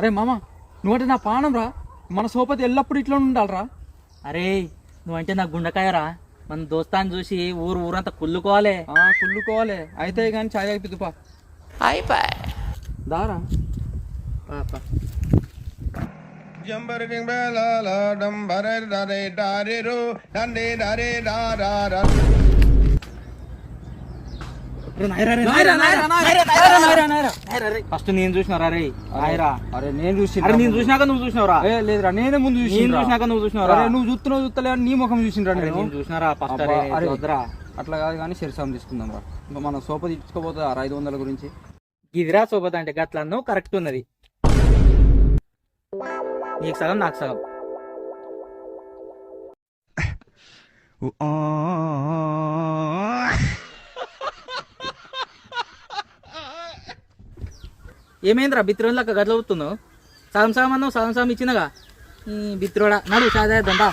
అరే మామ నువ్వంటే నా పానం రా, మన సోపతి ఎల్లప్పుడు ఇట్లా ఉండాలరా. అరే నువ్వంటే నాకు గుండకాయరా, మన దోస్తాన్ని చూసి ఊరంతా కుళ్ళుకోవాలి. కుళ్ళుకోవాలి అయితే కానీ చాయ్ అయిపోతుపా అయిపోయి దారా. జంబరకింగ్ బేలాల డంబరే డరే డారెరు డండే డరే డారా. ఫస్ట్ నేను చూసినారా రే ఆయరా? అరే నేను చూసి నేను చూసినాక నువ్వు చూసినావురా? లేదురా నేనే ముందు నేను చూసినాక నువ్వు చూసినావురా? నువ్వు చూస్తలేవు నీ ముఖం చూసిండ్రా నేను చూసినారా? ఫస్ట్ అట్లా కాదు కానీ శరిసాం తీసుకుందాం రా. ఇంకా మన సోప తీసుకోపోతుందా 500 గురించి? గిదిరా సోపతి అంటే గట్లా నువ్వు కరెక్ట్ ఉన్నది. నీకు సగం నాకు సగం. ఏమైందిరా బిత్రోళ్ళక గట్ల అవుతున్నావు? సగం సగం అన్నావు, సగం సగం ఇచ్చినగా. బిత్రోడా నడు చాదా దండా.